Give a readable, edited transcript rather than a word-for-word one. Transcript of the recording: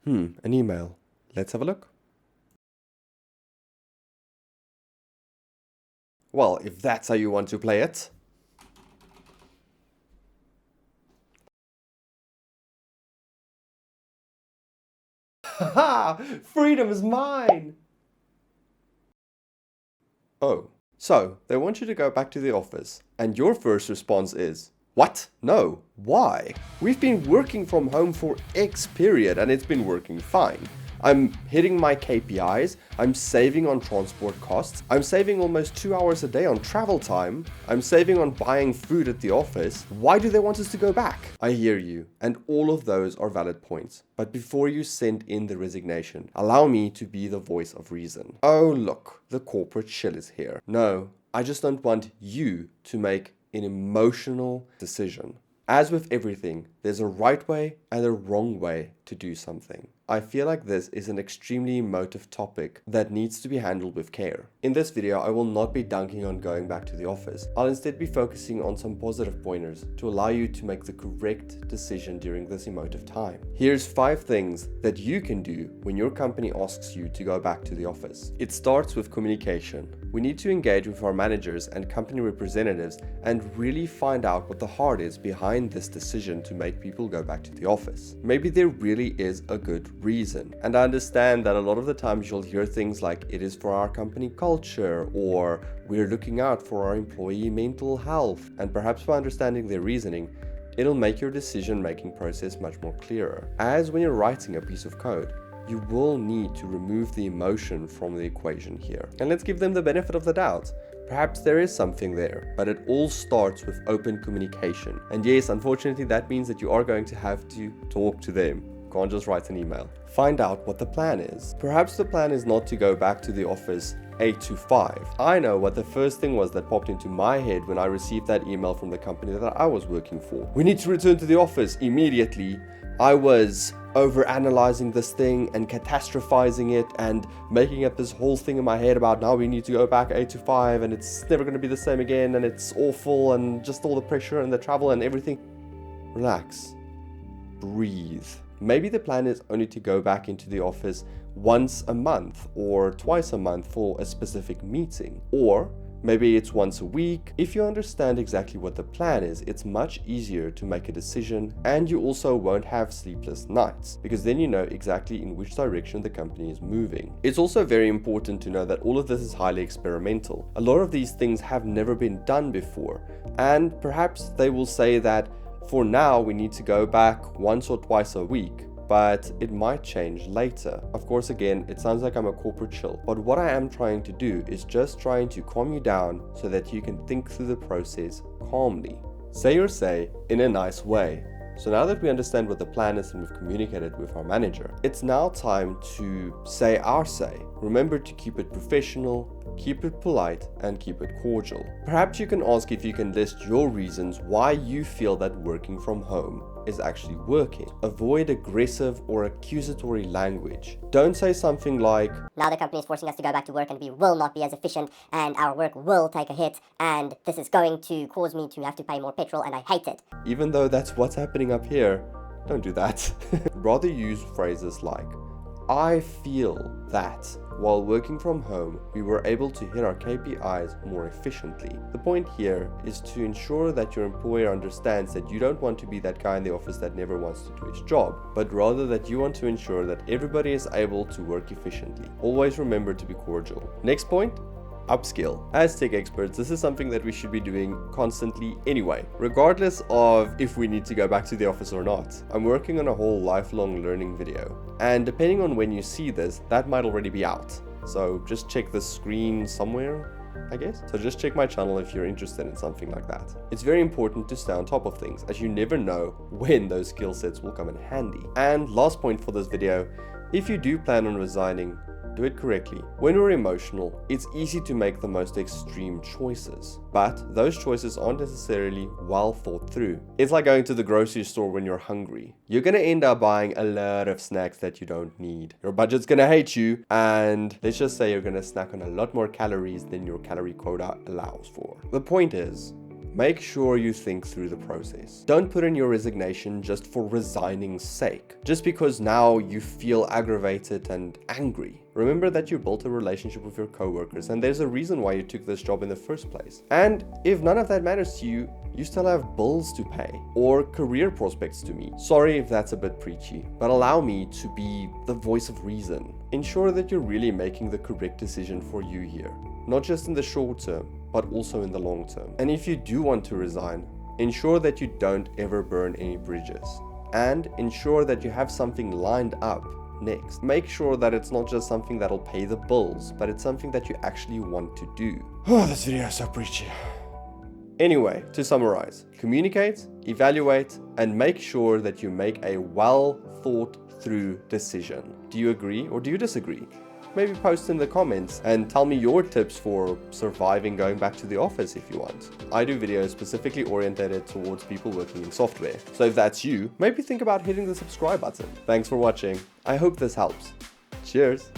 An email. Let's have a look. Well, if that's how you want to play it. Haha! Freedom is mine! Oh, so they want you to go back to the office, and your first response is, what? No. Why? We've been working from home for X period and it's been working fine. I'm hitting my KPIs, I'm saving on transport costs, I'm saving almost 2 hours a day on travel time, I'm saving on buying food at the office. Why do they want us to go back? I hear you, and all of those are valid points. But before you send in the resignation, allow me to be the voice of reason. Oh look, the corporate shell is here. No, I just don't want you to make an emotional decision. As with everything, there's a right way and a wrong way to do something. I feel like this is an extremely emotive topic that needs to be handled with care. In this video, I will not be dunking on going back to the office. I'll instead be focusing on some positive pointers to allow you to make the correct decision during this emotive time. Here's 5 things that you can do when your company asks you to go back to the office. It starts with communication. We need to engage with our managers and company representatives and really find out what the heart is behind this decision to make people go back to the office. Maybe there really is a good reason. And I understand that a lot of the times you'll hear things like it is for our company culture or we're looking out for our employee mental health. And perhaps by understanding their reasoning, it'll make your decision-making process much more clearer. As when you're writing a piece of code, you will need to remove the emotion from the equation here. And let's give them the benefit of the doubt. Perhaps there is something there, but it all starts with open communication. And yes, unfortunately, that means that you are going to have to talk to them. You can't just write an email. Find out what the plan is. Perhaps the plan is not to go back to the office 8 to 5. I know what the first thing was that popped into my head when I received that email from the company that I was working for. We need to return to the office immediately. I was over-analyzing this thing and catastrophizing it and making up this whole thing in my head about now we need to go back 8 to 5 and it's never going to be the same again and it's awful and just all the pressure and the travel and everything. Relax. Breathe. Maybe the plan is only to go back into the office once a month or twice a month for a specific meeting. Or maybe it's once a week. If you understand exactly what the plan is, it's much easier to make a decision and you also won't have sleepless nights because then you know exactly in which direction the company is moving. It's also very important to know that all of this is highly experimental. A lot of these things have never been done before and perhaps they will say that for now we need to go back once or twice a week. But it might change later. Of course, again, it sounds like I'm a corporate shill, but what I am trying to do is just trying to calm you down so that you can think through the process calmly. Say your say in a nice way. So now that we understand what the plan is and we've communicated with our manager, it's now time to say our say. Remember to keep it professional, keep it polite, and keep it cordial. Perhaps you can ask if you can list your reasons why you feel that working from home is actually working. Avoid aggressive or accusatory language. Don't say something like, now the company is forcing us to go back to work and we will not be as efficient and our work will take a hit and this is going to cause me to have to pay more petrol and I hate it. Even though that's what's happening up here, don't do that. Rather use phrases like, I feel that while working from home, we were able to hit our KPIs more efficiently. The point here is to ensure that your employer understands that you don't want to be that guy in the office that never wants to do his job, but rather that you want to ensure that everybody is able to work efficiently. Always remember to be cordial. Next point. Upskill. As tech experts, this is something that we should be doing constantly anyway, regardless of if we need to go back to the office or not. I'm working on a whole lifelong learning video, and depending on when you see this, that might already be out. So just check the screen somewhere, I guess. So just check my channel if you're interested in something like that. It's very important to stay on top of things, as you never know when those skill sets will come in handy. And last point for this video, if you do plan on resigning, do it correctly. When we're emotional, it's easy to make the most extreme choices, but those choices aren't necessarily well thought through. It's like going to the grocery store when you're hungry. You're gonna end up buying a lot of snacks that you don't need. Your budget's gonna hate you, and let's just say you're gonna snack on a lot more calories than your calorie quota allows for. The point is, make sure you think through the process. Don't put in your resignation just for resigning's sake, just because now you feel aggravated and angry. Remember that you built a relationship with your coworkers, and there's a reason why you took this job in the first place. And if none of that matters to you, you still have bills to pay or career prospects to meet. Sorry if that's a bit preachy, but allow me to be the voice of reason. Ensure that you're really making the correct decision for you here, not just in the short term, but also in the long term. And if you do want to resign, ensure that you don't ever burn any bridges, and ensure that you have something lined up next. Make sure that it's not just something that'll pay the bills, but it's something that you actually want to do. Oh, this video is so preachy. Anyway, to summarize, communicate, evaluate, and make sure that you make a well thought through decision. Do you agree or do you disagree? Maybe post in the comments and tell me your tips for surviving going back to the office if you want. I do videos specifically oriented towards people working in software. So if that's you, maybe think about hitting the subscribe button. Thanks for watching. I hope this helps. Cheers.